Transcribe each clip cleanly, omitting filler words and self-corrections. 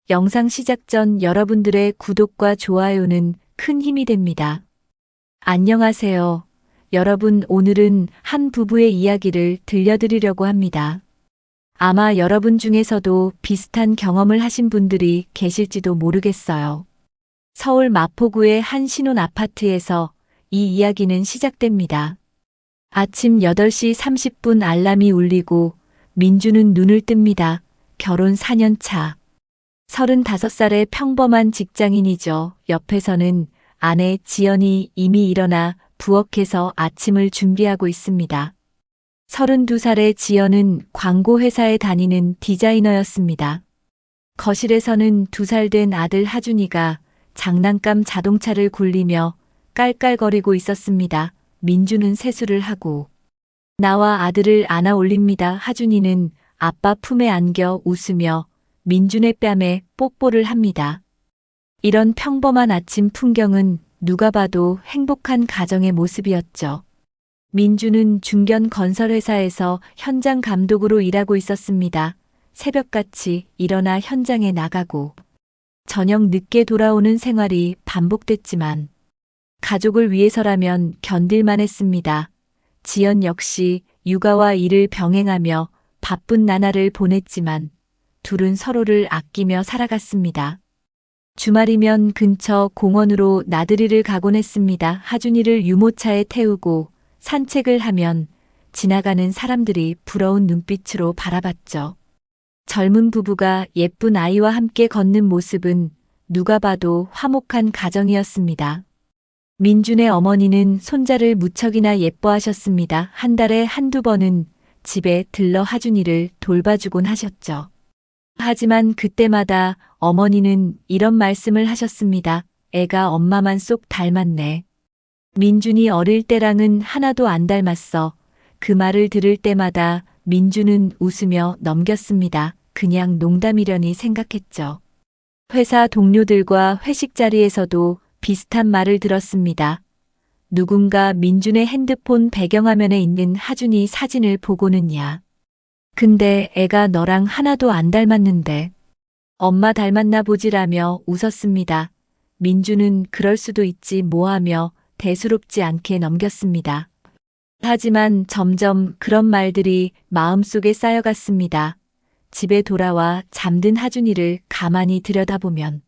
영상 시작 전 여러분들의 구독과 좋아요는 큰 힘이 됩니다. 안녕하세요. 여러분, 오늘은 한 부부의 이야기를 들려드리려고 합니다. 아마 여러분 중에서도 비슷한 경험을 하신 분들이 계실지도 모르겠어요. 서울 마포구의 한 신혼 아파트에서 이 이야기는 시작됩니다. 아침 8시 30분 알람이 울리고 민주는 눈을 뜹니다. 결혼 4년 차. 35살의 평범한 직장인이죠. 옆에서는 아내 지연이 이미 일어나 부엌에서 아침을 준비하고 있습니다. 32살의 지연은 광고회사에 다니는 디자이너였습니다. 거실에서는 2살 된 아들 하준이가 장난감 자동차를 굴리며 깔깔거리고 있었습니다. 민주는 세수를 하고 나와 아들을 안아 올립니다. 하준이는 아빠 품에 안겨 웃으며 민준의 뺨에 뽀뽀를 합니다. 이런 평범한 아침 풍경은 누가 봐도 행복한 가정의 모습이었죠. 민주는 중견 건설회사에서 현장 감독으로 일하고 있었습니다. 새벽같이 일어나 현장에 나가고 저녁 늦게 돌아오는 생활이 반복됐지만 가족을 위해서라면 견딜만 했습니다. 지연 역시 육아와 일을 병행하며 바쁜 나날을 보냈지만 둘은 서로를 아끼며 살아갔습니다. 주말이면 근처 공원으로 나들이를 가곤 했습니다. 하준이를 유모차에 태우고 산책을 하면 지나가는 사람들이 부러운 눈빛으로 바라봤죠. 젊은 부부가 예쁜 아이와 함께 걷는 모습은 누가 봐도 화목한 가정이었습니다. 민준의 어머니는 손자를 무척이나 예뻐하셨습니다. 한 달에 한두 번은 집에 들러 하준이를 돌봐주곤 하셨죠. 하지만 그때마다 어머니는 이런 말씀을 하셨습니다. 애가 엄마만 쏙 닮았네. 민준이 어릴 때랑은 하나도 안 닮았어. 그 말을 들을 때마다 민준은 웃으며 넘겼습니다. 그냥 농담이려니 생각했죠. 회사 동료들과 회식 자리에서도 비슷한 말을 들었습니다. 누군가 민준의 핸드폰 배경화면에 있는 하준이 사진을 보고는야. 근데 애가 너랑 하나도 안 닮았는데. 엄마 닮았나 보지라며 웃었습니다. 민주는 그럴 수도 있지 뭐하며 대수롭지 않게 넘겼습니다. 하지만 점점 그런 말들이 마음속에 쌓여갔습니다. 집에 돌아와 잠든 하준이를 가만히 들여다보면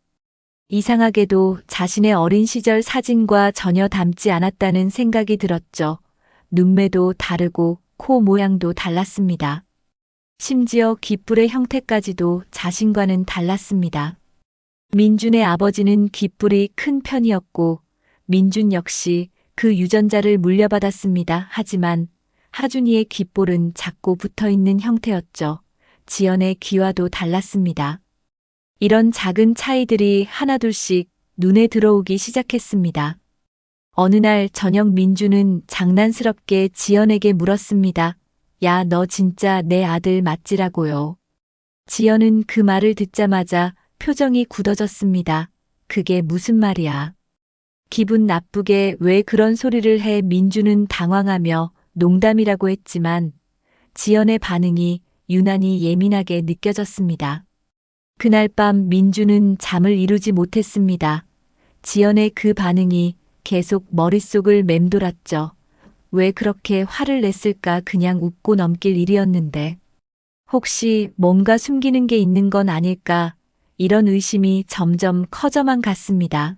이상하게도 자신의 어린 시절 사진과 전혀 닮지 않았다는 생각이 들었죠. 눈매도 다르고 코 모양도 달랐습니다. 심지어 귓불의 형태까지도 자신과는 달랐습니다. 민준의 아버지는 귓불이 큰 편이었고 민준 역시 그 유전자를 물려받았습니다. 하지만 하준이의 귓볼은 작고 붙어있는 형태였죠. 지연의 귀와도 달랐습니다. 이런 작은 차이들이 하나둘씩 눈에 들어오기 시작했습니다. 어느 날 저녁 민준은 장난스럽게 지연에게 물었습니다. 야, 너 진짜 내 아들 맞지라고요. 지연은 그 말을 듣자마자 표정이 굳어졌습니다. 그게 무슨 말이야. 기분 나쁘게 왜 그런 소리를 해. 민주는 당황하며 농담이라고 했지만 지연의 반응이 유난히 예민하게 느껴졌습니다. 그날 밤 민주는 잠을 이루지 못했습니다. 지연의 그 반응이 계속 머릿속을 맴돌았죠. 왜 그렇게 화를 냈을까. 그냥 웃고 넘길 일이었는데. 혹시 뭔가 숨기는 게 있는 건 아닐까. 이런 의심이 점점 커져만 갔습니다.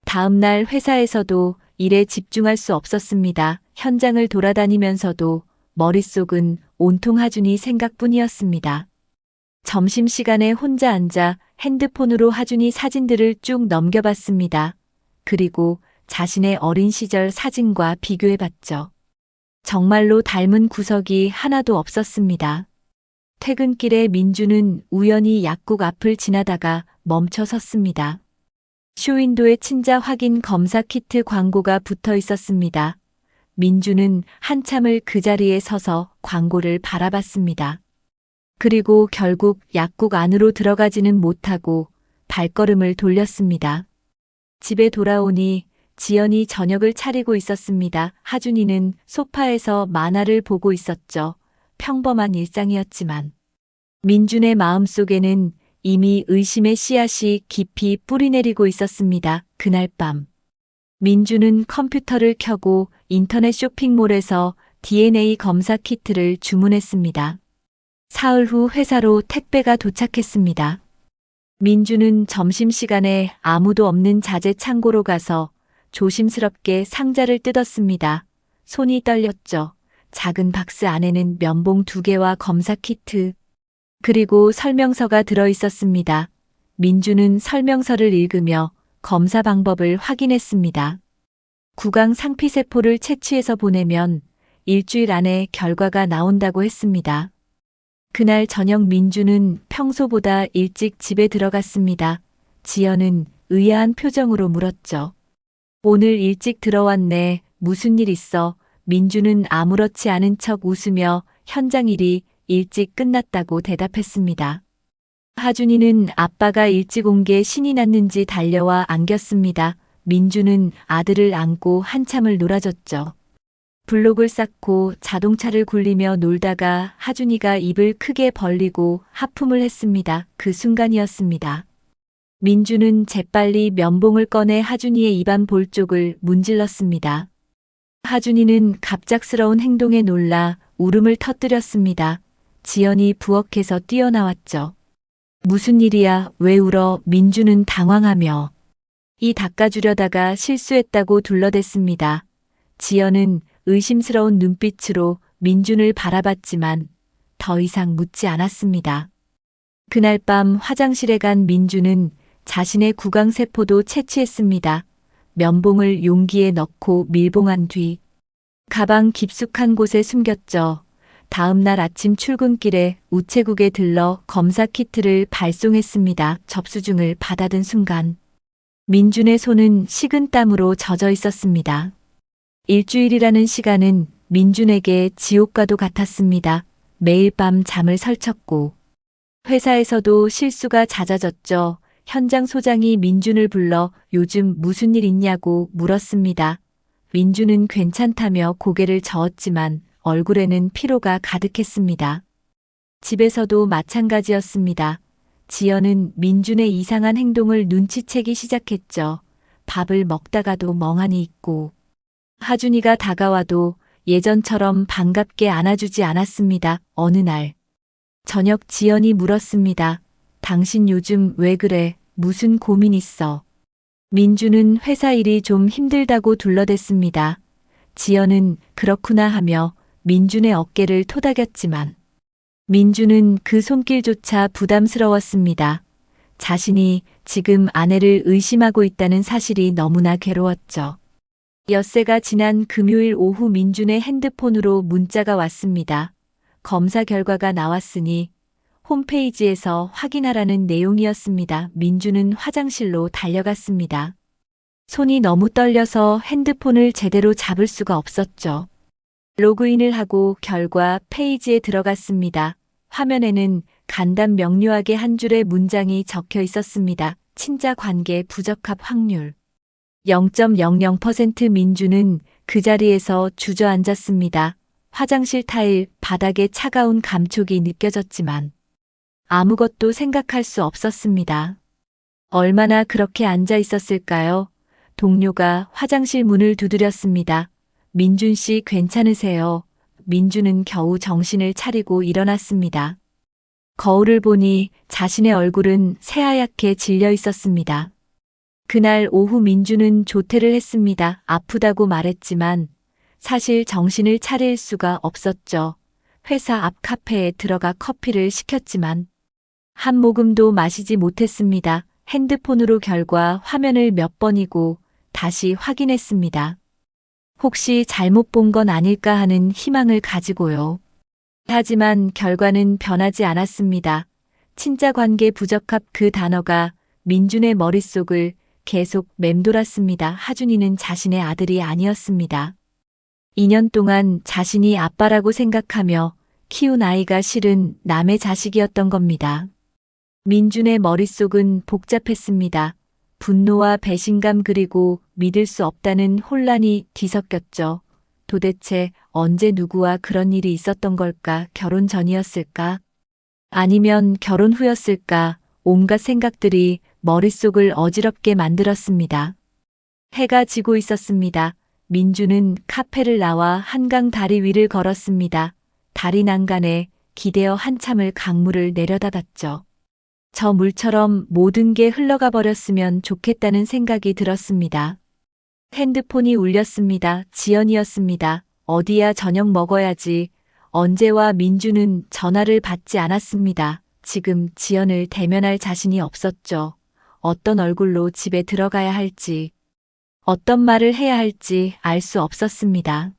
다음 날 회사에서도 일에 집중할 수 없었습니다. 현장을 돌아다니면서도 머릿속은 온통 하준이 생각뿐이었습니다. 점심시간에 혼자 앉아 핸드폰으로 하준이 사진들을 쭉 넘겨봤습니다. 그리고 자신의 어린 시절 사진과 비교해봤죠. 정말로 닮은 구석이 하나도 없었습니다. 퇴근길에 민주는 우연히 약국 앞을 지나다가 멈춰 섰습니다. 쇼윈도에 친자 확인 검사 키트 광고가 붙어 있었습니다. 민주는 한참을 그 자리에 서서 광고를 바라봤습니다. 그리고 결국 약국 안으로 들어가지는 못하고 발걸음을 돌렸습니다. 집에 돌아오니 지연이 저녁을 차리고 있었습니다. 하준이는 소파에서 만화를 보고 있었죠. 평범한 일상이었지만 민준의 마음속에는 이미 의심의 씨앗이 깊이 뿌리내리고 있었습니다. 그날 밤. 민주는 컴퓨터를 켜고 인터넷 쇼핑몰에서 DNA 검사 키트를 주문했습니다. 사흘 후 회사로 택배가 도착했습니다. 민주는 점심시간에 아무도 없는 자재 창고로 가서 조심스럽게 상자를 뜯었습니다. 손이 떨렸죠. 작은 박스 안에는 면봉 2개와 검사 키트, 그리고 설명서가 들어 있었습니다. 민주는 설명서를 읽으며 검사 방법을 확인했습니다. 구강 상피세포를 채취해서 보내면 일주일 안에 결과가 나온다고 했습니다. 그날 저녁 민주는 평소보다 일찍 집에 들어갔습니다. 지연은 의아한 표정으로 물었죠. 오늘 일찍 들어왔네. 무슨 일 있어? 민주는 아무렇지 않은 척 웃으며 현장 일이 일찍 끝났다고 대답했습니다. 하준이는 아빠가 일찍 온 게 신이 났는지 달려와 안겼습니다. 민주는 아들을 안고 한참을 놀아줬죠. 블록을 쌓고 자동차를 굴리며 놀다가 하준이가 입을 크게 벌리고 하품을 했습니다. 그 순간이었습니다. 민주는 재빨리 면봉을 꺼내 하준이의 입안 볼 쪽을 문질렀습니다. 하준이는 갑작스러운 행동에 놀라 울음을 터뜨렸습니다. 지연이 부엌에서 뛰어나왔죠. 무슨 일이야? 왜 울어? 민주는 당황하며 이 닦아주려다가 실수했다고 둘러댔습니다. 지연은 의심스러운 눈빛으로 민준을 바라봤지만 더 이상 묻지 않았습니다. 그날 밤 화장실에 간 민주는 자신의 구강세포도 채취했습니다. 면봉을 용기에 넣고 밀봉한 뒤 가방 깊숙한 곳에 숨겼죠. 다음 날 아침 출근길에 우체국에 들러 검사 키트를 발송했습니다. 접수증을 받아든 순간 민준의 손은 식은 땀으로 젖어 있었습니다. 일주일이라는 시간은 민준에게 지옥과도 같았습니다. 매일 밤 잠을 설쳤고 회사에서도 실수가 잦아졌죠. 현장 소장이 민준을 불러 요즘 무슨 일 있냐고 물었습니다. 민준은 괜찮다며 고개를 저었지만 얼굴에는 피로가 가득했습니다. 집에서도 마찬가지였습니다. 지연은 민준의 이상한 행동을 눈치채기 시작했죠. 밥을 먹다가도 멍하니 있고 하준이가 다가와도 예전처럼 반갑게 안아주지 않았습니다. 어느 날 저녁 지연이 물었습니다. 당신 요즘 왜 그래? 무슨 고민 있어? 민주는 회사 일이 좀 힘들다고 둘러댔습니다. 지연은 그렇구나 하며 민준의 어깨를 토닥였지만 민주는 그 손길조차 부담스러웠습니다. 자신이 지금 아내를 의심하고 있다는 사실이 너무나 괴로웠죠. 엿새가 지난 금요일 오후 민준의 핸드폰으로 문자가 왔습니다. 검사 결과가 나왔으니 홈페이지에서 확인하라는 내용이었습니다. 민준은 화장실로 달려갔습니다. 손이 너무 떨려서 핸드폰을 제대로 잡을 수가 없었죠. 로그인을 하고 결과 페이지에 들어갔습니다. 화면에는 간단 명료하게 한 줄의 문장이 적혀 있었습니다. 친자 관계 부적합 확률 0.00%. 민주는 그 자리에서 주저앉았습니다. 화장실 타일 바닥에 차가운 감촉이 느껴졌지만 아무것도 생각할 수 없었습니다. 얼마나 그렇게 앉아 있었을까요? 동료가 화장실 문을 두드렸습니다. 민준 씨 괜찮으세요? 민준은 겨우 정신을 차리고 일어났습니다. 거울을 보니 자신의 얼굴은 새하얗게 질려 있었습니다. 그날 오후 민주는 조퇴를 했습니다. 아프다고 말했지만 사실 정신을 차릴 수가 없었죠. 회사 앞 카페에 들어가 커피를 시켰지만 한 모금도 마시지 못했습니다. 핸드폰으로 결과 화면을 몇 번이고 다시 확인했습니다. 혹시 잘못 본 건 아닐까 하는 희망을 가지고요. 하지만 결과는 변하지 않았습니다. 친자 관계 부적합 그 단어가 민준의 머릿속을 계속 맴돌았습니다. 하준이는 자신의 아들이 아니었습니다. 2년 동안 자신이 아빠라고 생각하며 키운 아이가 실은 남의 자식이었던 겁니다. 민준의 머릿속은 복잡했습니다. 분노와 배신감 그리고 믿을 수 없다는 혼란이 뒤섞였죠. 도대체 언제 누구와 그런 일이 있었던 걸까? 결혼 전이었을까? 아니면 결혼 후였을까? 온갖 생각들이 머릿속을 어지럽게 만들었습니다. 해가 지고 있었습니다. 민주는 카페를 나와 한강 다리 위를 걸었습니다. 다리 난간에 기대어 한참을 강물을 내려다봤죠. 저 물처럼 모든 게 흘러가 버렸으면 좋겠다는 생각이 들었습니다. 핸드폰이 울렸습니다. 지연이었습니다. 어디야, 저녁 먹어야지. 언제와. 민주는 전화를 받지 않았습니다. 지금 지연을 대면할 자신이 없었죠. 어떤 얼굴로 집에 들어가야 할지, 어떤 말을 해야 할지 알 수 없었습니다.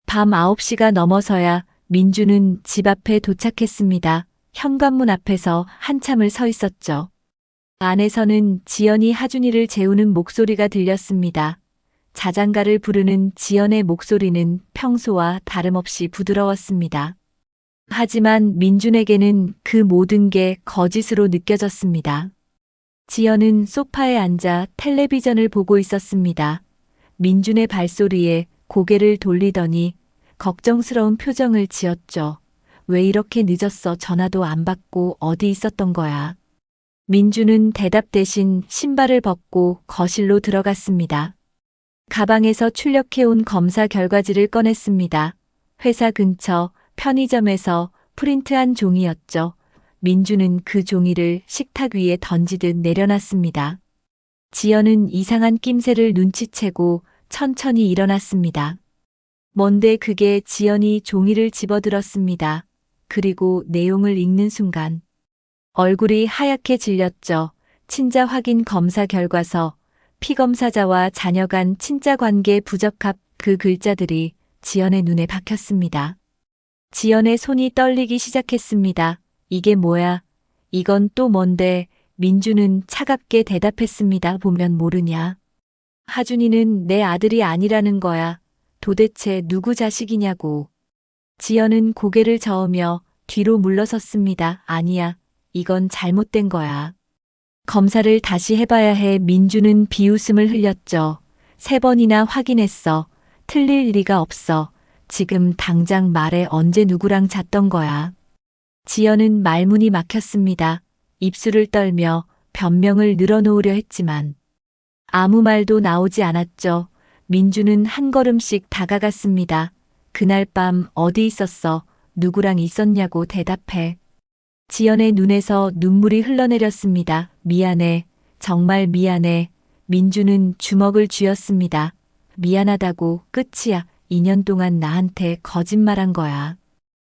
밤 9시가 넘어서야 민주는 집 앞에 도착했습니다. 현관문 앞에서 한참을 서 있었죠. 안에서는 지연이 하준이를 재우는 목소리가 들렸습니다. 자장가를 부르는 지연의 목소리는 평소와 다름없이 부드러웠습니다. 하지만 민준에게는 그 모든 게 거짓으로 느껴졌습니다. 지연은 소파에 앉아 텔레비전을 보고 있었습니다. 민준의 발소리에 고개를 돌리더니 걱정스러운 표정을 지었죠. 왜 이렇게 늦었어? 전화도 안 받고 어디 있었던 거야? 민준은 대답 대신 신발을 벗고 거실로 들어갔습니다. 가방에서 출력해온 검사 결과지를 꺼냈습니다. 회사 근처 편의점에서 프린트한 종이였죠. 민주는 그 종이를 식탁 위에 던지듯 내려놨습니다. 지연은 이상한 낌새를 눈치채고 천천히 일어났습니다. 뭔데 그게? 지연이 종이를 집어들었습니다. 그리고 내용을 읽는 순간 얼굴이 하얗게 질렸죠. 친자 확인 검사 결과서, 피검사자와 자녀 간 친자 관계 부적합. 그 글자들이 지연의 눈에 박혔습니다. 지연의 손이 떨리기 시작했습니다. 이게 뭐야? 이건 또 뭔데? 민주는 차갑게 대답했습니다. 보면 모르냐? 하준이는 내 아들이 아니라는 거야. 도대체 누구 자식이냐고. 지연은 고개를 저으며 뒤로 물러섰습니다. 아니야. 이건 잘못된 거야. 검사를 다시 해봐야 해. 민주는 비웃음을 흘렸죠. 3번이나 확인했어. 틀릴 리가 없어. 지금 당장 말해. 언제 누구랑 잤던 거야? 지연은 말문이 막혔습니다. 입술을 떨며 변명을 늘어놓으려 했지만 아무 말도 나오지 않았죠. 민주는 한 걸음씩 다가갔습니다. 그날 밤 어디 있었어? 누구랑 있었냐고 대답해. 지연의 눈에서 눈물이 흘러내렸습니다. 미안해. 정말 미안해. 민주는 주먹을 쥐었습니다. 미안하다고 끝이야. 2년 동안 나한테 거짓말한 거야.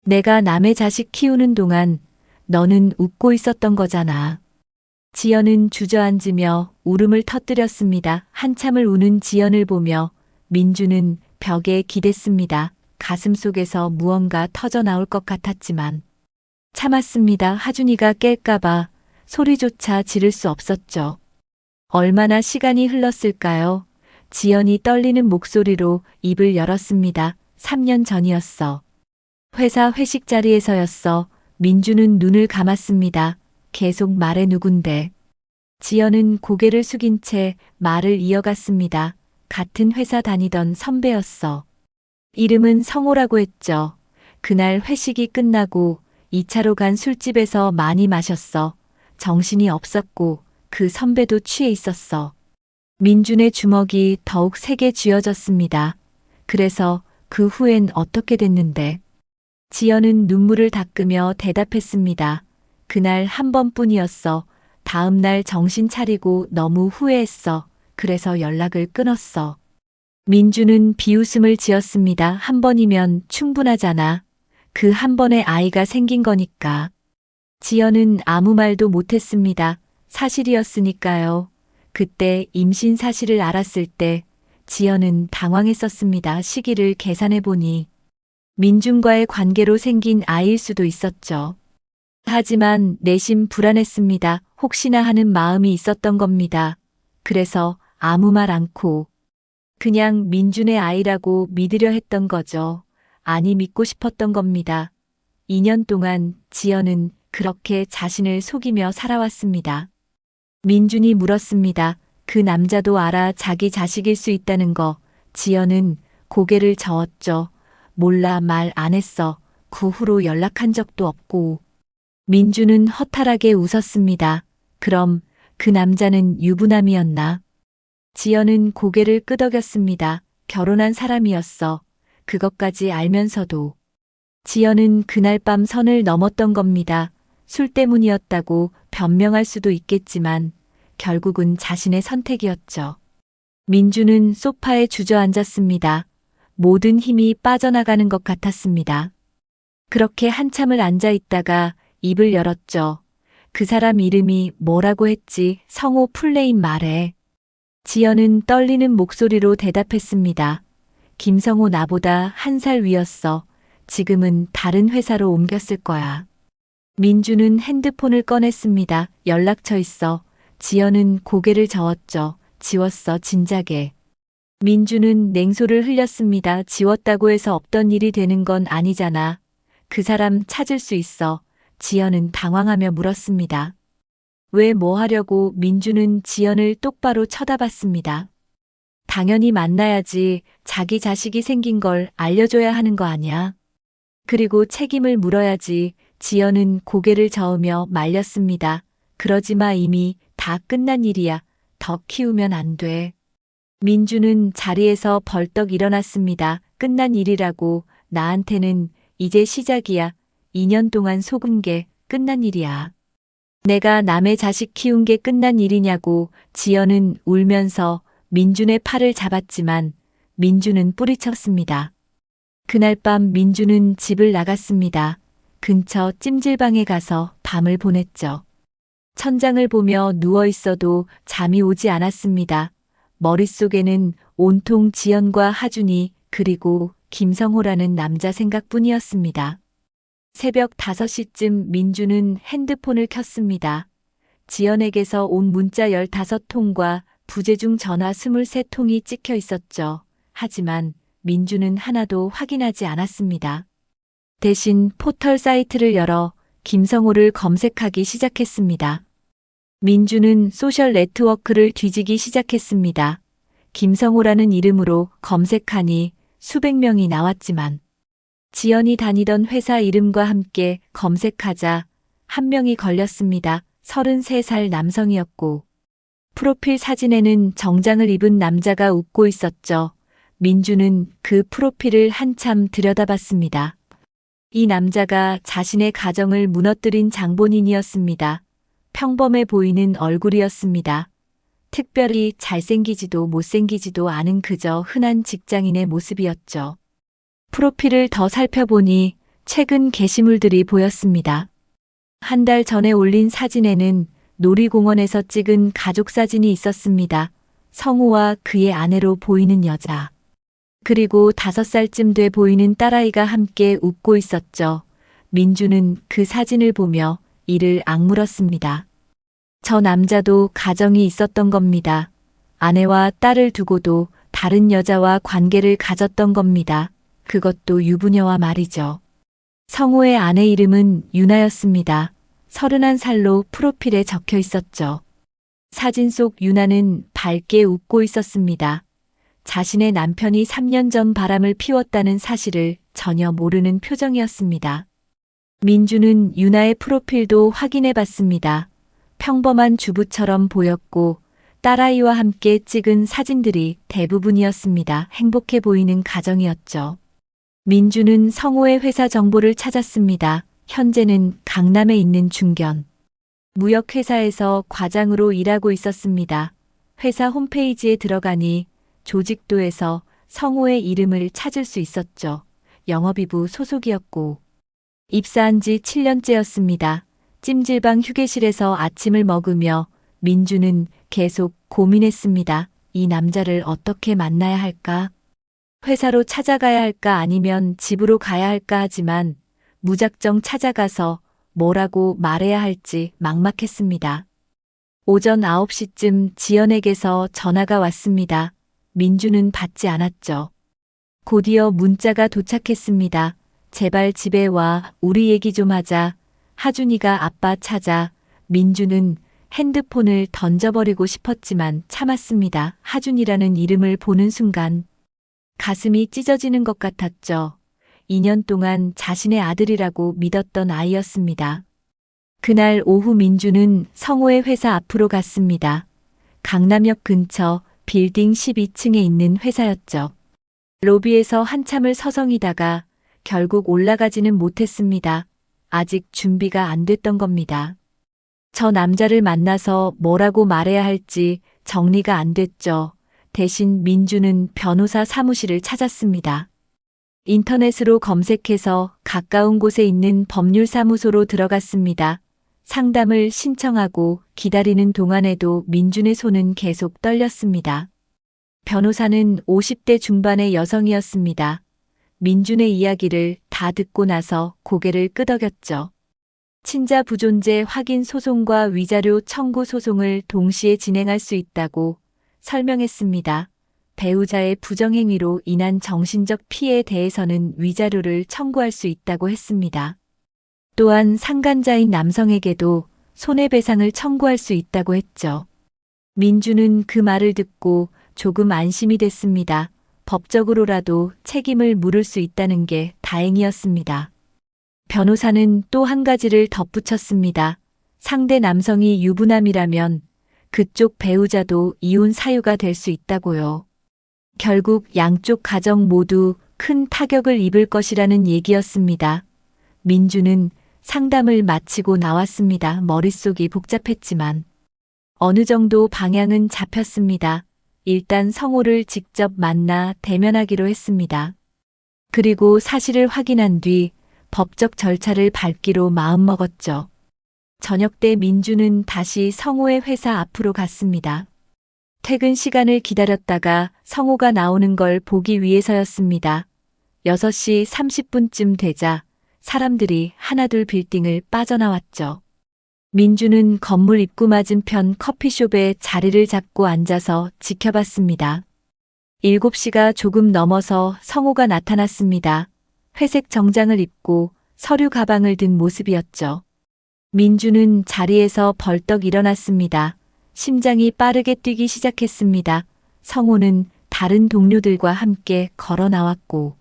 내가 남의 자식 키우는 동안 너는 웃고 있었던 거잖아. 지연은 주저앉으며 울음을 터뜨렸습니다. 한참을 우는 지연을 보며 민주는 벽에 기댔습니다. 가슴속에서 무언가 터져 나올 것 같았지만 참았습니다. 하준이가 깰까봐 소리조차 지를 수 없었죠. 얼마나 시간이 흘렀을까요? 지연이 떨리는 목소리로 입을 열었습니다. 3년 전이었어. 회사 회식 자리에서였어. 민주는 눈을 감았습니다. 계속 말해. 누군데? 지연은 고개를 숙인 채 말을 이어갔습니다. 같은 회사 다니던 선배였어. 이름은 성호라고 했죠. 그날 회식이 끝나고 2차로 간 술집에서 많이 마셨어. 정신이 없었고 그 선배도 취해 있었어. 민준의 주먹이 더욱 세게 쥐어졌습니다. 그래서 그 후엔 어떻게 됐는데? 지연은 눈물을 닦으며 대답했습니다. 그날 한 번뿐이었어. 다음 날 정신 차리고 너무 후회했어. 그래서 연락을 끊었어. 민주는 비웃음을 지었습니다. 한 번이면 충분하잖아. 그 한 번에 아이가 생긴 거니까. 지연은 아무 말도 못했습니다. 사실이었으니까요. 그때 임신 사실을 알았을 때 지연은 당황했었습니다. 시기를 계산해보니 민준과의 관계로 생긴 아이일 수도 있었죠. 하지만 내심 불안했습니다. 혹시나 하는 마음이 있었던 겁니다. 그래서 아무 말 않고 그냥 민준의 아이라고 믿으려 했던 거죠. 아니, 믿고 싶었던 겁니다. 2년 동안 지연은 그렇게 자신을 속이며 살아왔습니다. 민준이 물었습니다. 그 남자도 알아? 자기 자식일 수 있다는 거. 지연은 고개를 저었죠. 몰라. 말 안 했어. 그 후로 연락한 적도 없고. 민주는 허탈하게 웃었습니다. 그럼 그 남자는 유부남이었나? 지연은 고개를 끄덕였습니다. 결혼한 사람이었어. 그것까지 알면서도. 지연은 그날 밤 선을 넘었던 겁니다. 술 때문이었다고 변명할 수도 있겠지만 결국은 자신의 선택이었죠. 민주는 소파에 주저앉았습니다. 모든 힘이 빠져나가는 것 같았습니다. 그렇게 한참을 앉아 있다가 입을 열었죠. 그 사람 이름이 뭐라고 했지? 성호 플레임 말해. 지연은 떨리는 목소리로 대답했습니다. 김성호 나보다 1살 위였어. 지금은 다른 회사로 옮겼을 거야. 민주는 핸드폰을 꺼냈습니다. 연락처 있어. 지연은 고개를 저었죠. 지웠어, 진작에. 민주는 냉소를 흘렸습니다. 지웠다고 해서 없던 일이 되는 건 아니잖아. 그 사람 찾을 수 있어. 지연은 당황하며 물었습니다. 왜 뭐 하려고? 민주는 지연을 똑바로 쳐다봤습니다. 당연히 만나야지. 자기 자식이 생긴 걸 알려줘야 하는 거 아니야. 그리고 책임을 물어야지. 지연은 고개를 저으며 말렸습니다. 그러지 마, 이미 다 끝난 일이야. 더 키우면 안 돼. 민주는 자리에서 벌떡 일어났습니다. 끝난 일이라고. 나한테는 이제 시작이야. 2년 동안 속은 게 끝난 일이야. 내가 남의 자식 키운 게 끝난 일이냐고. 지연은 울면서 민준의 팔을 잡았지만 민주는 뿌리쳤습니다. 그날 밤 민주는 집을 나갔습니다. 근처 찜질방에 가서 밤을 보냈죠. 천장을 보며 누워 있어도 잠이 오지 않았습니다. 머릿속에는 온통 지연과 하준이 그리고 김성호라는 남자 생각뿐이었습니다. 새벽 5시쯤 민주는 핸드폰을 켰습니다. 지연에게서 온 문자 15통과 부재중 전화 23통이 찍혀 있었죠. 하지만 민주는 하나도 확인하지 않았습니다. 대신 포털 사이트를 열어 김성호를 검색하기 시작했습니다. 민주는 소셜 네트워크를 뒤지기 시작했습니다. 김성호라는 이름으로 검색하니 수백 명이 나왔지만 지연이 다니던 회사 이름과 함께 검색하자 한 명이 걸렸습니다. 33살 남성이었고 프로필 사진에는 정장을 입은 남자가 웃고 있었죠. 민주는 그 프로필을 한참 들여다봤습니다. 이 남자가 자신의 가정을 무너뜨린 장본인이었습니다. 평범해 보이는 얼굴이었습니다. 특별히 잘생기지도 못생기지도 않은 그저 흔한 직장인의 모습이었죠. 프로필을 더 살펴보니 최근 게시물들이 보였습니다. 한 달 전에 올린 사진에는 놀이공원에서 찍은 가족 사진이 있었습니다. 성우와 그의 아내로 보이는 여자. 그리고 5살쯤 돼 보이는 딸아이가 함께 웃고 있었죠. 민주는 그 사진을 보며 이를 악물었습니다. 저 남자도 가정이 있었던 겁니다. 아내와 딸을 두고도 다른 여자와 관계를 가졌던 겁니다. 그것도 유부녀와 말이죠. 성우의 아내 이름은 유나였습니다. 31살로 프로필에 적혀 있었죠. 사진 속 유나는 밝게 웃고 있었습니다. 자신의 남편이 3년 전 바람을 피웠다는 사실을 전혀 모르는 표정이었습니다. 민주는 유나의 프로필도 확인해 봤습니다. 평범한 주부처럼 보였고 딸아이와 함께 찍은 사진들이 대부분이었습니다. 행복해 보이는 가정이었죠. 민주는 성호의 회사 정보를 찾았습니다. 현재는 강남에 있는 중견 무역회사에서 과장으로 일하고 있었습니다. 회사 홈페이지에 들어가니 조직도에서 성호의 이름을 찾을 수 있었죠. 영업이부 소속이었고 입사한 지 7년째였습니다. 찜질방 휴게실에서 아침을 먹으며 민주는 계속 고민했습니다. 이 남자를 어떻게 만나야 할까? 회사로 찾아가야 할까 아니면 집으로 가야 할까 하지만 무작정 찾아가서 뭐라고 말해야 할지 막막했습니다. 오전 9시쯤 지연에게서 전화가 왔습니다. 민주는 받지 않았죠. 곧이어 문자가 도착했습니다. 제발 집에 와. 우리 얘기 좀 하자. 하준이가 아빠 찾아. 민주는 핸드폰을 던져버리고 싶었지만 참았습니다. 하준이라는 이름을 보는 순간 가슴이 찢어지는 것 같았죠. 2년 동안 자신의 아들이라고 믿었던 아이였습니다. 그날 오후 민주는 성호의 회사 앞으로 갔습니다. 강남역 근처 빌딩 12층에 있는 회사였죠. 로비에서 한참을 서성이다가 결국 올라가지는 못했습니다. 아직 준비가 안 됐던 겁니다. 저 남자를 만나서 뭐라고 말해야 할지 정리가 안 됐죠. 대신 민주는 변호사 사무실을 찾았습니다. 인터넷으로 검색해서 가까운 곳에 있는 법률사무소로 들어갔습니다. 상담을 신청하고 기다리는 동안에도 민준의 손은 계속 떨렸습니다. 변호사는 50대 중반의 여성이었습니다. 민준의 이야기를 다 듣고 나서 고개를 끄덕였죠. 친자 부존재 확인 소송과 위자료 청구 소송을 동시에 진행할 수 있다고 설명했습니다. 배우자의 부정행위로 인한 정신적 피해에 대해서는 위자료를 청구할 수 있다고 했습니다. 또한 상간자인 남성에게도 손해배상을 청구할 수 있다고 했죠. 민주는 그 말을 듣고 조금 안심이 됐습니다. 법적으로라도 책임을 물을 수 있다는 게 다행이었습니다. 변호사는 또 한 가지를 덧붙였습니다. 상대 남성이 유부남이라면 그쪽 배우자도 이혼 사유가 될 수 있다고요. 결국 양쪽 가정 모두 큰 타격을 입을 것이라는 얘기였습니다. 민주는 상담을 마치고 나왔습니다. 머릿속이 복잡했지만 어느 정도 방향은 잡혔습니다. 일단 성호를 직접 만나 대면하기로 했습니다. 그리고 사실을 확인한 뒤 법적 절차를 밟기로 마음먹었죠. 저녁 때 민주는 다시 성호의 회사 앞으로 갔습니다. 퇴근 시간을 기다렸다가 성호가 나오는 걸 보기 위해서였습니다. 6시 30분쯤 되자 사람들이 하나둘 빌딩을 빠져나왔죠. 민주는 건물 입구 맞은편 커피숍에 자리를 잡고 앉아서 지켜봤습니다. 7시가 조금 넘어서 성호가 나타났습니다. 회색 정장을 입고 서류 가방을 든 모습이었죠. 민주는 자리에서 벌떡 일어났습니다. 심장이 빠르게 뛰기 시작했습니다. 성호는 다른 동료들과 함께 걸어 나왔고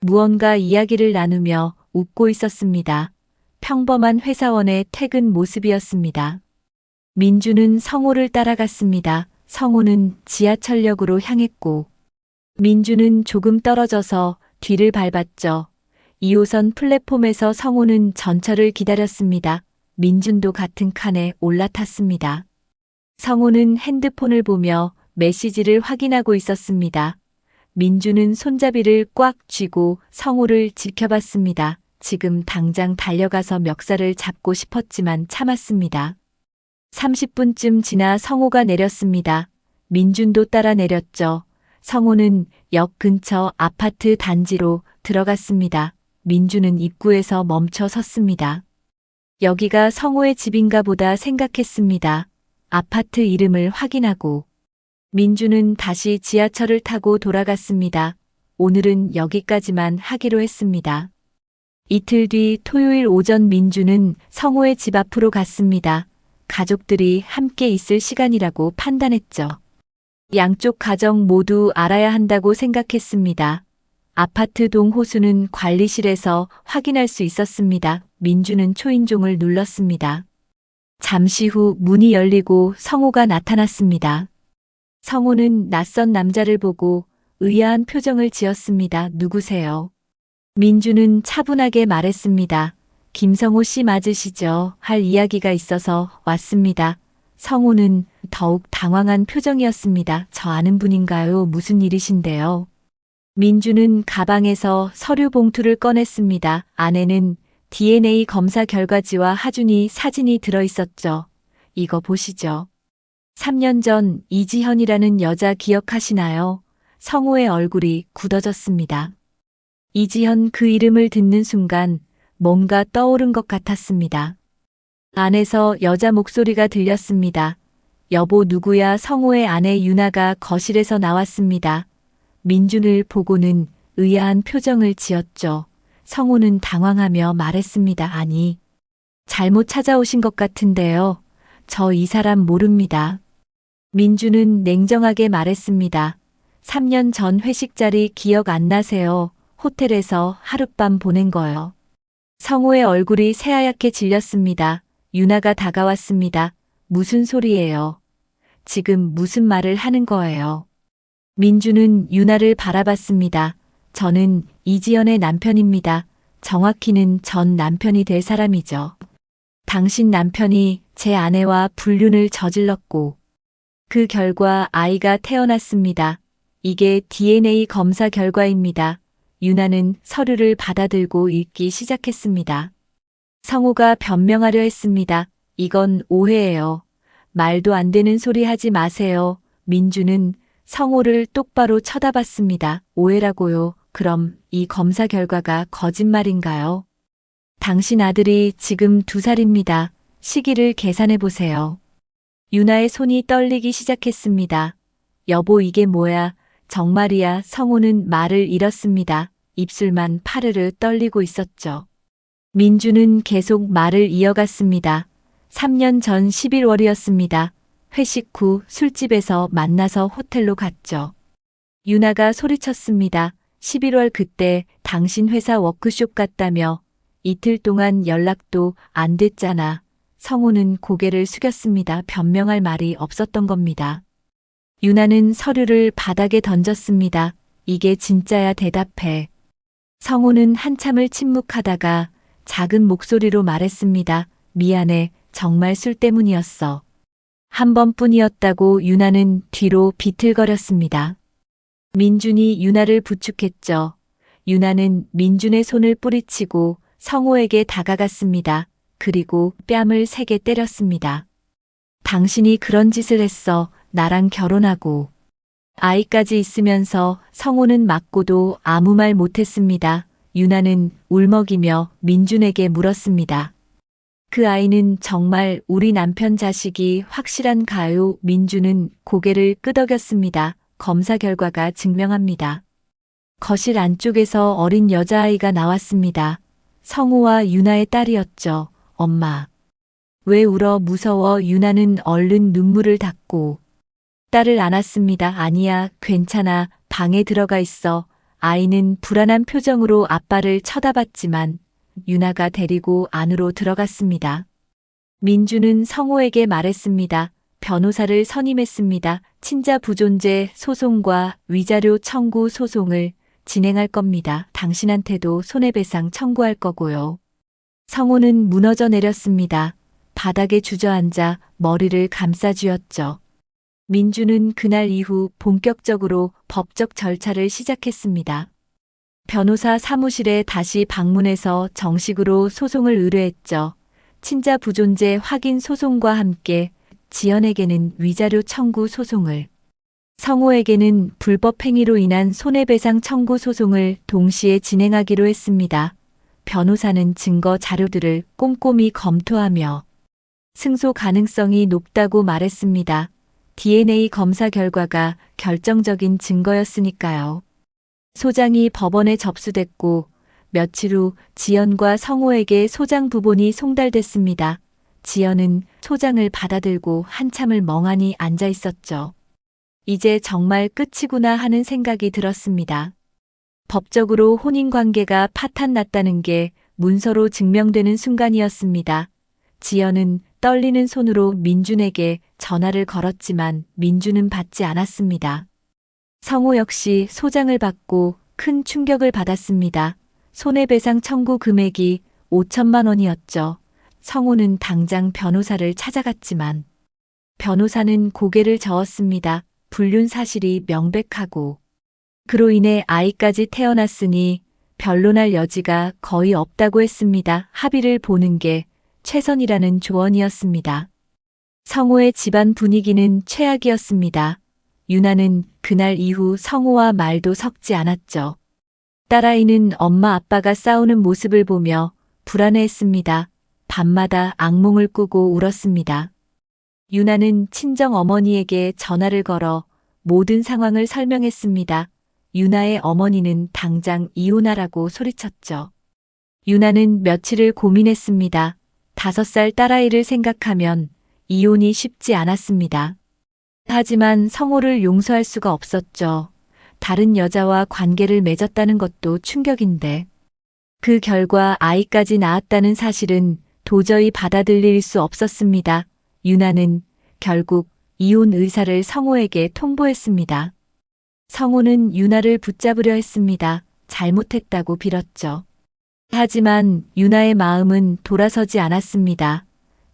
무언가 이야기를 나누며 웃고 있었습니다. 평범한 회사원의 퇴근 모습이었습니다. 민주는 성호를 따라갔습니다. 성호는 지하철역으로 향했고 민주는 조금 떨어져서 뒤를 밟았죠. 2호선 플랫폼에서 성호는 전철을 기다렸습니다. 민준도 같은 칸에 올라탔습니다. 성호는 핸드폰을 보며 메시지를 확인하고 있었습니다. 민주는 손잡이를 꽉 쥐고 성호를 지켜봤습니다. 지금 당장 달려가서 멱살을 잡고 싶었지만 참았습니다. 30분쯤 지나 성호가 내렸습니다. 민준도 따라 내렸죠. 성호는 역 근처 아파트 단지로 들어갔습니다. 민주는 입구에서 멈춰 섰습니다. 여기가 성호의 집인가 보다 생각했습니다. 아파트 이름을 확인하고 민주는 다시 지하철을 타고 돌아갔습니다. 오늘은 여기까지만 하기로 했습니다. 이틀 뒤 토요일 오전 민주는 성호의 집 앞으로 갔습니다. 가족들이 함께 있을 시간이라고 판단했죠. 양쪽 가정 모두 알아야 한다고 생각했습니다. 아파트 동 호수는 관리실에서 확인할 수 있었습니다. 민주는 초인종을 눌렀습니다. 잠시 후 문이 열리고 성호가 나타났습니다. 성호는 낯선 남자를 보고 의아한 표정을 지었습니다. 누구세요? 민주는 차분하게 말했습니다. 김성호 씨 맞으시죠? 할 이야기가 있어서 왔습니다. 성호는 더욱 당황한 표정이었습니다. 저 아는 분인가요? 무슨 일이신데요? 민주는 가방에서 서류 봉투를 꺼냈습니다. 안에는 DNA 검사 결과지와 하준이 사진이 들어있었죠. 이거 보시죠. 3년 전 이지현이라는 여자 기억하시나요? 성호의 얼굴이 굳어졌습니다. 이지현 그 이름을 듣는 순간 뭔가 떠오른 것 같았습니다. 안에서 여자 목소리가 들렸습니다. 여보 누구야? 성호의 아내 유나가 거실에서 나왔습니다. 민준을 보고는 의아한 표정을 지었죠. 성호는 당황하며 말했습니다. 아니, 잘못 찾아오신 것 같은데요. 저 이 사람 모릅니다. 민주는 냉정하게 말했습니다. 3년 전 회식 자리 기억 안 나세요? 호텔에서 하룻밤 보낸 거요. 성호의 얼굴이 새하얗게 질렸습니다. 유나가 다가왔습니다. 무슨 소리예요? 지금 무슨 말을 하는 거예요? 민주는 유나를 바라봤습니다. 저는 이지연의 남편입니다. 정확히는 전 남편이 될 사람이죠. 당신 남편이 제 아내와 불륜을 저질렀고 그 결과 아이가 태어났습니다. 이게 DNA 검사 결과입니다. 유나는 서류를 받아들고 읽기 시작했습니다. 성우가 변명하려 했습니다. 이건 오해예요. 말도 안 되는 소리 하지 마세요. 민주는 성우를 똑바로 쳐다봤습니다. 오해라고요. 그럼 이 검사 결과가 거짓말인가요? 당신 아들이 지금 2살입니다. 시기를 계산해 보세요. 유나의 손이 떨리기 시작했습니다. 여보, 이게 뭐야? 정말이야. 성우는 말을 잃었습니다. 입술만 파르르 떨리고 있었죠. 민주는 계속 말을 이어갔습니다. 3년 전 11월이었습니다. 회식 후 술집에서 만나서 호텔로 갔죠. 유나가 소리쳤습니다. 11월 그때 당신 회사 워크숍 갔다며 이틀 동안 연락도 안 됐잖아. 성우는 고개를 숙였습니다. 변명할 말이 없었던 겁니다. 유나는 서류를 바닥에 던졌습니다. 이게 진짜야, 대답해. 성우는 한참을 침묵하다가 작은 목소리로 말했습니다. 미안해, 정말 술 때문이었어. 한 번뿐이었다고 유나는 뒤로 비틀거렸습니다. 민준이 유나를 부축했죠. 유나는 민준의 손을 뿌리치고 성우에게 다가갔습니다. 그리고 뺨을 세게 때렸습니다. 당신이 그런 짓을 했어. 나랑 결혼하고. 아이까지 있으면서 성우는 맞고도 아무 말 못했습니다. 유나는 울먹이며 민준에게 물었습니다. 그 아이는 정말 우리 남편 자식이 확실한가요? 민준은 고개를 끄덕였습니다. 검사 결과가 증명합니다. 거실 안쪽에서 어린 여자아이가 나왔습니다. 성우와 유나의 딸이었죠. 엄마. 왜 울어? 무서워. 유나는 얼른 눈물을 닦고 딸을 안았습니다. 아니야, 괜찮아. 방에 들어가 있어. 아이는 불안한 표정으로 아빠를 쳐다봤지만 유나가 데리고 안으로 들어갔습니다. 민주는 성우에게 말했습니다. 변호사를 선임했습니다. 친자 부존재 소송과 위자료 청구 소송을 진행할 겁니다. 당신한테도 손해배상 청구할 거고요. 성우는 무너져 내렸습니다. 바닥에 주저앉아 머리를 감싸쥐었죠. 민주는 그날 이후 본격적으로 법적 절차를 시작했습니다. 변호사 사무실에 다시 방문해서 정식으로 소송을 의뢰했죠. 친자 부존재 확인 소송과 함께 지연에게는 위자료 청구 소송을, 성우에게는 불법 행위로 인한 손해배상 청구 소송을 동시에 진행하기로 했습니다. 변호사는 증거 자료들을 꼼꼼히 검토하며 승소 가능성이 높다고 말했습니다. DNA 검사 결과가 결정적인 증거였으니까요. 소장이 법원에 접수됐고 며칠 후 지연과 성우에게 소장 부본이 송달됐습니다. 지연은 소장을 받아들고 한참을 멍하니 앉아 있었죠. 이제 정말 끝이구나 하는 생각이 들었습니다. 법적으로 혼인관계가 파탄났다는 게 문서로 증명되는 순간이었습니다. 지연은 떨리는 손으로 민준에게 전화를 걸었지만 민준은 받지 않았습니다. 성우 역시 소장을 받고 큰 충격을 받았습니다. 손해배상 청구 금액이 5천만 원이었죠. 성우는 당장 변호사를 찾아갔지만 변호사는 고개를 저었습니다. 불륜 사실이 명백하고 그로 인해 아이까지 태어났으니 변론할 여지가 거의 없다고 했습니다. 합의를 보는 게 최선이라는 조언이었습니다. 성우의 집안 분위기는 최악이었습니다. 유나는 그날 이후 성우와 말도 섞지 않았죠. 딸아이는 엄마 아빠가 싸우는 모습을 보며 불안해했습니다. 밤마다 악몽을 꾸고 울었습니다. 유나는 친정 어머니에게 전화를 걸어 모든 상황을 설명했습니다. 유나의 어머니는 당장 이혼하라고 소리쳤죠. 유나는 며칠을 고민했습니다. 5살 딸아이를 생각하면 이혼이 쉽지 않았습니다. 하지만 성우를 용서할 수가 없었죠. 다른 여자와 관계를 맺었다는 것도 충격인데 그 결과 아이까지 낳았다는 사실은 도저히 받아들일 수 없었습니다. 유나는 결국 이혼 의사를 성호에게 통보했습니다. 성호는 유나를 붙잡으려 했습니다. 잘못했다고 빌었죠. 하지만 유나의 마음은 돌아서지 않았습니다.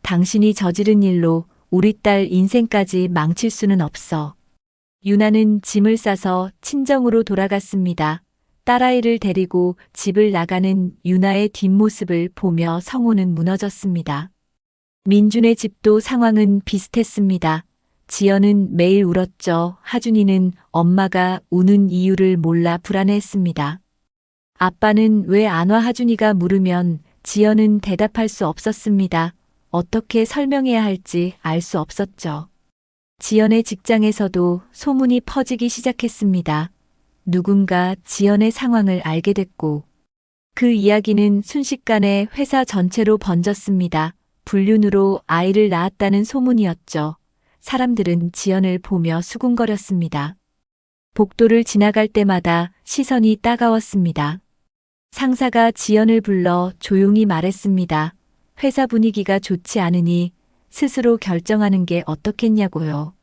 당신이 저지른 일로 우리 딸 인생까지 망칠 수는 없어. 유나는 짐을 싸서 친정으로 돌아갔습니다. 딸아이를 데리고 집을 나가는 유나의 뒷모습을 보며 성호는 무너졌습니다. 민준의 집도 상황은 비슷했습니다. 지연은 매일 울었죠. 하준이는 엄마가 우는 이유를 몰라 불안해했습니다. 아빠는 왜 안 와? 하준이가 물으면 지연은 대답할 수 없었습니다. 어떻게 설명해야 할지 알 수 없었죠. 지연의 직장에서도 소문이 퍼지기 시작했습니다. 누군가 지연의 상황을 알게 됐고 그 이야기는 순식간에 회사 전체로 번졌습니다. 불륜으로 아이를 낳았다는 소문이었죠. 사람들은 지연을 보며 수군거렸습니다. 복도를 지나갈 때마다 시선이 따가웠습니다. 상사가 지연을 불러 조용히 말했습니다. 회사 분위기가 좋지 않으니 스스로 결정하는 게 어떻겠냐고요.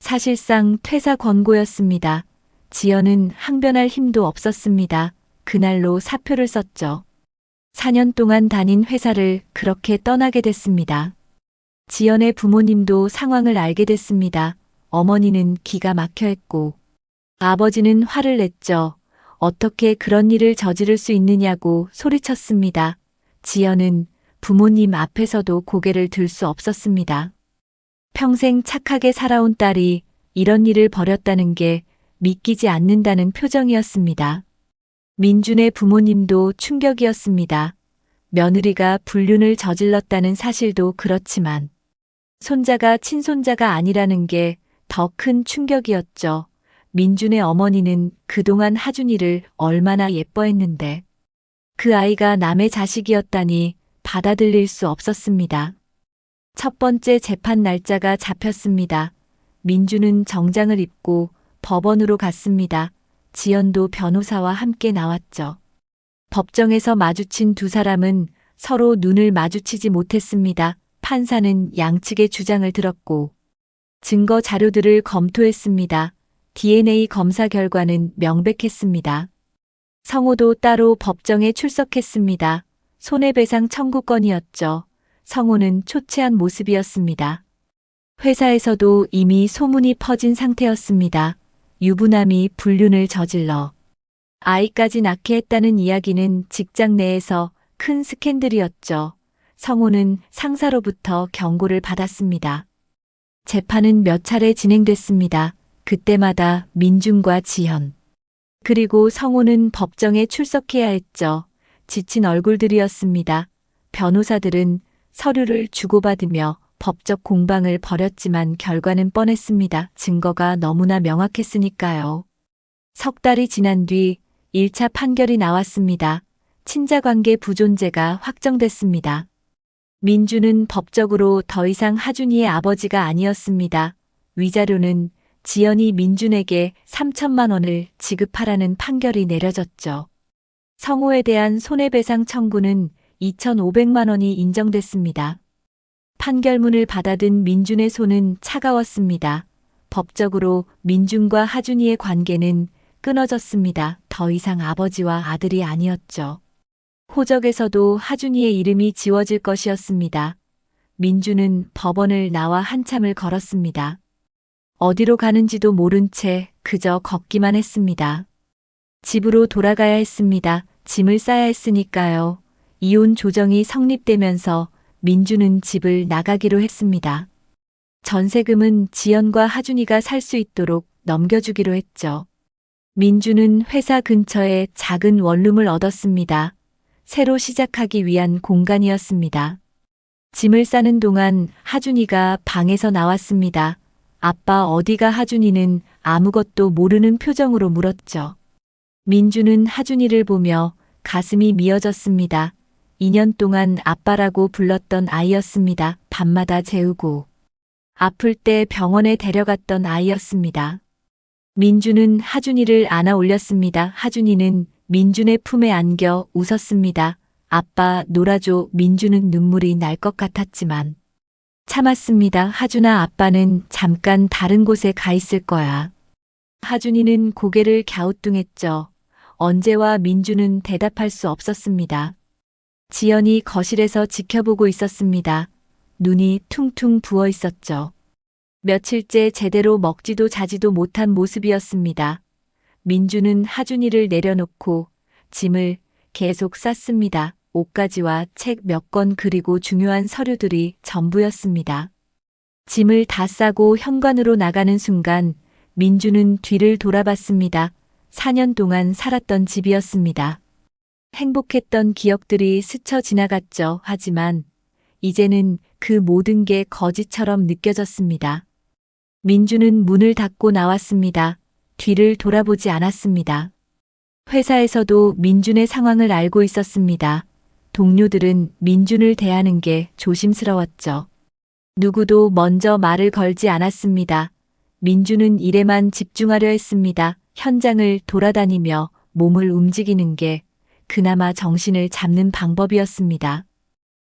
사실상 퇴사 권고였습니다. 지연은 항변할 힘도 없었습니다. 그날로 사표를 썼죠. 4년 동안 다닌 회사를 그렇게 떠나게 됐습니다. 지연의 부모님도 상황을 알게 됐습니다. 어머니는 기가 막혀 했고 아버지는 화를 냈죠. 어떻게 그런 일을 저지를 수 있느냐고 소리쳤습니다. 지연은 부모님 앞에서도 고개를 들 수 없었습니다. 평생 착하게 살아온 딸이 이런 일을 벌였다는 게 믿기지 않는다는 표정이었습니다. 민준의 부모님도 충격이었습니다. 며느리가 불륜을 저질렀다는 사실도 그렇지만 손자가 친손자가 아니라는 게 더 큰 충격이었죠. 민준의 어머니는 그동안 하준이를 얼마나 예뻐했는데 그 아이가 남의 자식이었다니 받아들일 수 없었습니다. 첫 번째 재판 날짜가 잡혔습니다. 민준은 정장을 입고 법원으로 갔습니다. 지연도 변호사와 함께 나왔죠. 법정에서 마주친 두 사람은 서로 눈을 마주치지 못했습니다. 판사는 양측의 주장을 들었고 증거 자료들을 검토했습니다. DNA 검사 결과는 명백했습니다. 성호도 따로 법정에 출석했습니다. 손해배상 청구건이었죠. 성호는 초췌한 모습이었습니다. 회사에서도 이미 소문이 퍼진 상태였습니다. 유부남이 불륜을 저질러 아이까지 낳게 했다는 이야기는 직장 내에서 큰 스캔들이었죠. 성호는 상사로부터 경고를 받았습니다. 재판은 몇 차례 진행됐습니다. 그때마다 민준과 지연, 그리고 성호는 법정에 출석해야 했죠. 지친 얼굴들이었습니다. 변호사들은 서류를 주고받으며 법적 공방을 벌였지만 결과는 뻔했습니다. 증거가 너무나 명확했으니까요. 석 달이 지난 뒤 1차 판결이 나왔습니다. 친자관계 부존재가 확정됐습니다. 민준은 법적으로 더 이상 하준이의 아버지가 아니었습니다. 위자료는 지연이 민준에게 3천만 원을 지급하라는 판결이 내려졌죠. 성호에 대한 손해배상 청구는 2,500만 원이 인정됐습니다. 판결문을 받아든 민준의 손은 차가웠습니다. 법적으로 민준과 하준이의 관계는 끊어졌습니다. 더 이상 아버지와 아들이 아니었죠. 호적에서도 하준이의 이름이 지워질 것이었습니다. 민준은 법원을 나와 한참을 걸었습니다. 어디로 가는지도 모른 채 그저 걷기만 했습니다. 집으로 돌아가야 했습니다. 짐을 싸야 했으니까요. 이혼 조정이 성립되면서 민준은 집을 나가기로 했습니다. 전세금은 지연과 하준이가 살 수 있도록 넘겨주기로 했죠. 민준은 회사 근처에 작은 원룸을 얻었습니다. 새로 시작하기 위한 공간이었습니다. 짐을 싸는 동안 하준이가 방에서 나왔습니다. 아빠 어디가? 하준이는 아무것도 모르는 표정으로 물었죠. 민준은 하준이를 보며 가슴이 미어졌습니다. 2년 동안 아빠라고 불렀던 아이였습니다. 밤마다 재우고 아플 때 병원에 데려갔던 아이였습니다. 민준은 하준이를 안아 올렸습니다. 하준이는 민준의 품에 안겨 웃었습니다. 아빠 놀아줘. 민주는 눈물이 날 것 같았지만 참았습니다. 하준아, 아빠는 잠깐 다른 곳에 가 있을 거야. 하준이는 고개를 갸우뚱했죠. 언제와 민주는 대답할 수 없었습니다. 지연이 거실에서 지켜보고 있었습니다. 눈이 퉁퉁 부어 있었죠. 며칠째 제대로 먹지도 자지도 못한 모습이었습니다. 민주는 하준이를 내려놓고 짐을 계속 쌌습니다. 옷가지와 책 몇 권 그리고 중요한 서류들이 전부였습니다. 짐을 다 싸고 현관으로 나가는 순간 민주는 뒤를 돌아봤습니다. 4년 동안 살았던 집이었습니다. 행복했던 기억들이 스쳐 지나갔죠. 하지만 이제는 그 모든 게 거짓처럼 느껴졌습니다. 민주는 문을 닫고 나왔습니다. 뒤를 돌아보지 않았습니다. 회사에서도 민준의 상황을 알고 있었습니다. 동료들은 민준을 대하는 게 조심스러웠죠. 누구도 먼저 말을 걸지 않았습니다. 민준은 일에만 집중하려 했습니다. 현장을 돌아다니며 몸을 움직이는 게 그나마 정신을 잡는 방법이었습니다.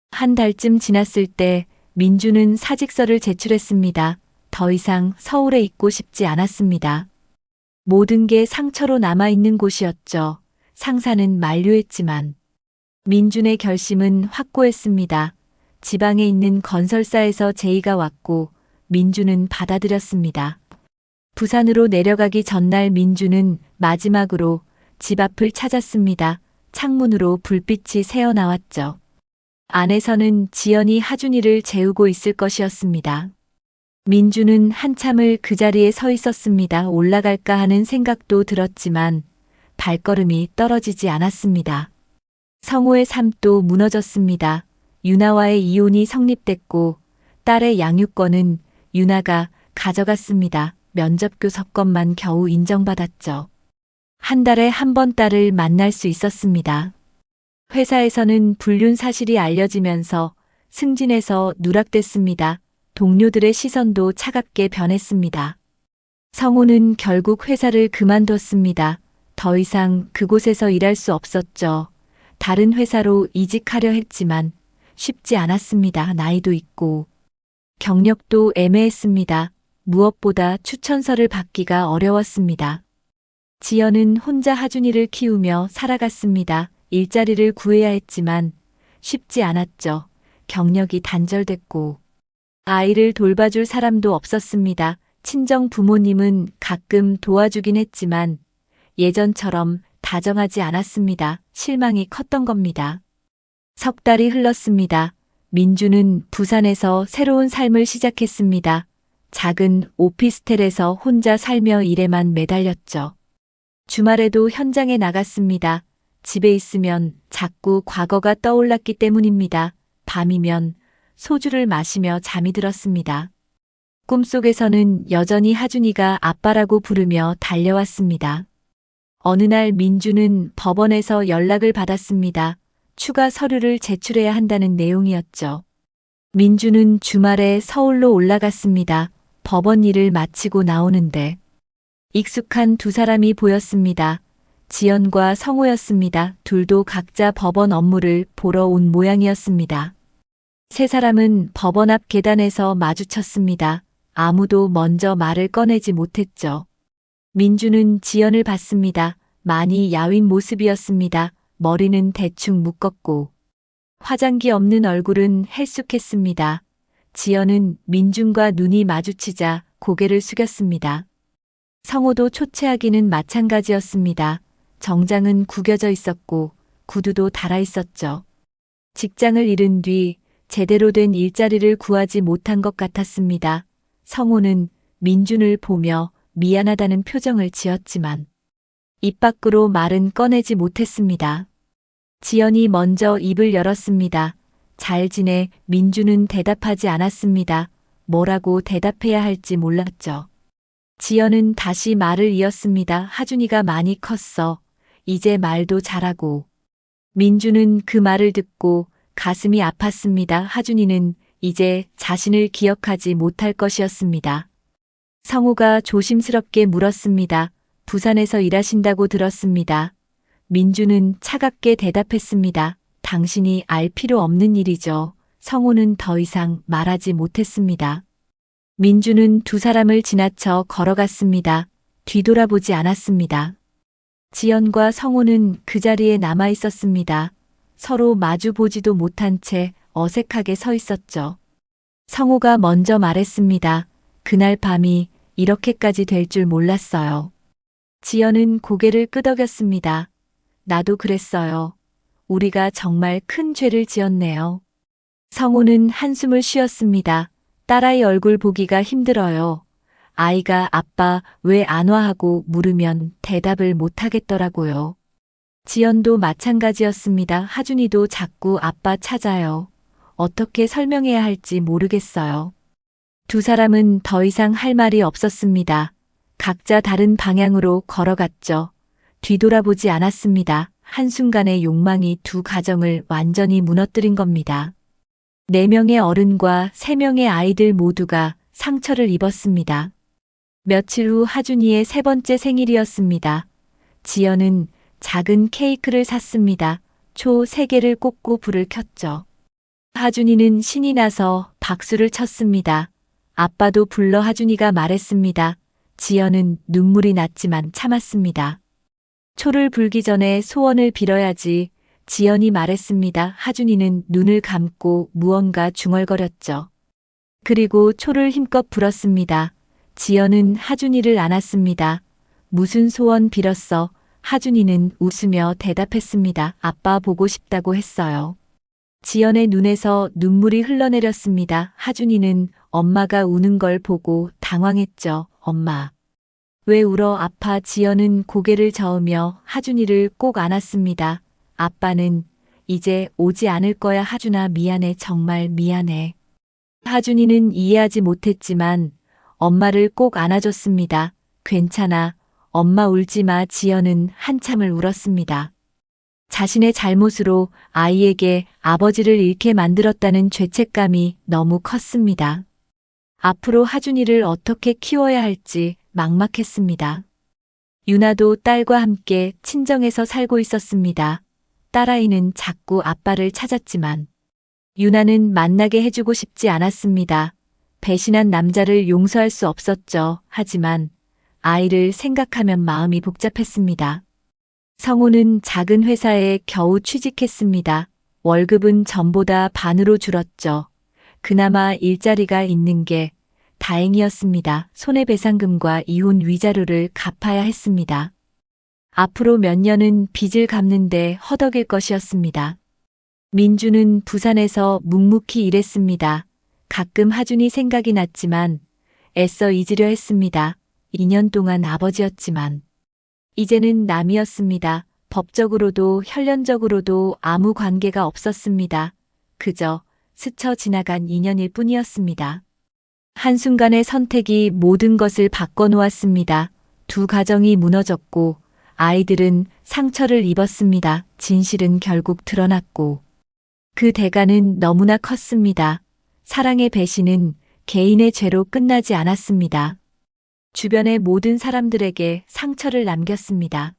한 달쯤 지났을 때 민준은 사직서를 제출했습니다. 더 이상 서울에 있고 싶지 않았습니다. 모든 게 상처로 남아있는 곳이었죠. 상사는 만류했지만 민준의 결심은 확고했습니다. 지방에 있는 건설사에서 제의가 왔고 민준은 받아들였습니다. 부산으로 내려가기 전날 민준은 마지막으로 집 앞을 찾았습니다. 창문으로 불빛이 새어나왔죠. 안에서는 지연이 하준이를 재우고 있을 것이었습니다. 민주는 한참을 그 자리에 서 있었습니다. 올라갈까 하는 생각도 들었지만 발걸음이 떨어지지 않았습니다. 성호의 삶도 무너졌습니다. 유나와의 이혼이 성립됐고 딸의 양육권은 유나가 가져갔습니다. 면접 교섭권만 겨우 인정받았죠. 한 달에 한 번 딸을 만날 수 있었습니다. 회사에서는 불륜 사실이 알려지면서 승진해서 누락됐습니다. 동료들의 시선도 차갑게 변했습니다. 성호는 결국 회사를 그만뒀습니다. 더 이상 그곳에서 일할 수 없었죠. 다른 회사로 이직하려 했지만 쉽지 않았습니다. 나이도 있고 경력도 애매했습니다. 무엇보다 추천서를 받기가 어려웠습니다. 지연은 혼자 하준이를 키우며 살아갔습니다. 일자리를 구해야 했지만 쉽지 않았죠. 경력이 단절됐고 아이를 돌봐줄 사람도 없었습니다. 친정 부모님은 가끔 도와주긴 했지만 예전처럼 다정하지 않았습니다. 실망이 컸던 겁니다. 석 달이 흘렀습니다. 민주는 부산에서 새로운 삶을 시작했습니다. 작은 오피스텔에서 혼자 살며 일에만 매달렸죠. 주말에도 현장에 나갔습니다. 집에 있으면 자꾸 과거가 떠올랐기 때문입니다. 밤이면 소주를 마시며 잠이 들었습니다. 꿈속에서는 여전히 하준이가 아빠라고 부르며 달려왔습니다. 어느 날 민주는 법원에서 연락을 받았습니다. 추가 서류를 제출해야 한다는 내용이었죠. 민주는 주말에 서울로 올라갔습니다. 법원 일을 마치고 나오는데 익숙한 두 사람이 보였습니다. 지연과 성호였습니다. 둘도 각자 법원 업무를 보러 온 모양이었습니다. 세 사람은 법원 앞 계단에서 마주쳤습니다. 아무도 먼저 말을 꺼내지 못했죠. 민주는 지연을 봤습니다. 많이 야윈 모습이었습니다. 머리는 대충 묶었고 화장기 없는 얼굴은 헬쑥했습니다. 지연은 민준과 눈이 마주치자 고개를 숙였습니다. 성호도 초췌하기는 마찬가지였습니다. 정장은 구겨져 있었고 구두도 달아 있었죠. 직장을 잃은 뒤 제대로 된 일자리를 구하지 못한 것 같았습니다. 성호는 민준을 보며 미안하다는 표정을 지었지만 입 밖으로 말은 꺼내지 못했습니다. 지연이 먼저 입을 열었습니다. 잘 지내. 민준은 대답하지 않았습니다. 뭐라고 대답해야 할지 몰랐죠. 지연은 다시 말을 이었습니다. 하준이가 많이 컸어. 이제 말도 잘하고. 민준은 그 말을 듣고 가슴이 아팠습니다. 하준이는 이제 자신을 기억하지 못할 것이었습니다. 성우가 조심스럽게 물었습니다. 부산에서 일하신다고 들었습니다. 민주는 차갑게 대답했습니다. 당신이 알 필요 없는 일이죠. 성호는 더 이상 말하지 못했습니다. 민주는 두 사람을 지나쳐 걸어갔습니다. 뒤돌아보지 않았습니다. 지연과 성호는 그 자리에 남아 있었습니다. 서로 마주 보지도 못한 채 어색하게 서 있었죠. 성호가 먼저 말했습니다. 그날 밤이 이렇게까지 될 줄 몰랐어요. 지연은 고개를 끄덕였습니다. 나도 그랬어요. 우리가 정말 큰 죄를 지었네요. 성호는 한숨을 쉬었습니다. 딸아이 얼굴 보기가 힘들어요. 아이가 아빠 왜 안 와 하고 물으면 대답을 못 하겠더라고요. 지연도 마찬가지였습니다. 하준이도 자꾸 아빠 찾아요. 어떻게 설명해야 할지 모르겠어요. 두 사람은 더 이상 할 말이 없었습니다. 각자 다른 방향으로 걸어갔죠. 뒤돌아보지 않았습니다. 한순간의 욕망이 두 가정을 완전히 무너뜨린 겁니다. 4명의 어른과 3명의 아이들 모두가 상처를 입었습니다. 며칠 후 하준이의 3번째 생일이었습니다. 지연은 작은 케이크를 샀습니다. 초 3개를 꽂고 불을 켰죠. 하준이는 신이 나서 박수를 쳤습니다. 아빠도 불러 하준이가 말했습니다. 지연은 눈물이 났지만 참았습니다. 초를 불기 전에 소원을 빌어야지. 지연이 말했습니다. 하준이는 눈을 감고 무언가 중얼거렸죠. 그리고 초를 힘껏 불었습니다. 지연은 하준이를 안았습니다. 무슨 소원 빌었어? 하준이는 웃으며 대답했습니다. 아빠 보고 싶다고 했어요. 지연의 눈에서 눈물이 흘러내렸습니다. 하준이는 엄마가 우는 걸 보고 당황했죠. 엄마. 왜 울어? 아파. 지연은 고개를 저으며 하준이를 꼭 안았습니다. 아빠는 이제 오지 않을 거야. 하준아, 미안해. 정말 미안해. 하준이는 이해하지 못했지만 엄마를 꼭 안아줬습니다. 괜찮아. 엄마 울지 마. 지연은 한참을 울었습니다. 자신의 잘못으로 아이에게 아버지를 잃게 만들었다는 죄책감이 너무 컸습니다. 앞으로 하준이를 어떻게 키워야 할지 막막했습니다. 유나도 딸과 함께 친정에서 살고 있었습니다. 딸아이는 자꾸 아빠를 찾았지만 유나는 만나게 해주고 싶지 않았습니다. 배신한 남자를 용서할 수 없었죠. 하지만 아이를 생각하면 마음이 복잡했습니다. 성호는 작은 회사에 겨우 취직했습니다. 월급은 전보다 반으로 줄었죠. 그나마 일자리가 있는 게 다행이었습니다. 손해배상금과 이혼 위자료를 갚아야 했습니다. 앞으로 몇 년은 빚을 갚는데 허덕일 것이었습니다. 민주는 부산에서 묵묵히 일했습니다. 가끔 하준이 생각이 났지만 애써 잊으려 했습니다. 2년 동안 아버지였지만 이제는 남이었습니다. 법적으로도 혈연적으로도 아무 관계가 없었습니다. 그저 스쳐 지나간 인연일 뿐이었습니다. 한순간의 선택이 모든 것을 바꿔놓았습니다. 두 가정이 무너졌고 아이들은 상처를 입었습니다. 진실은 결국 드러났고 그 대가는 너무나 컸습니다. 사랑의 배신은 개인의 죄로 끝나지 않았습니다. 주변의 모든 사람들에게 상처를 남겼습니다.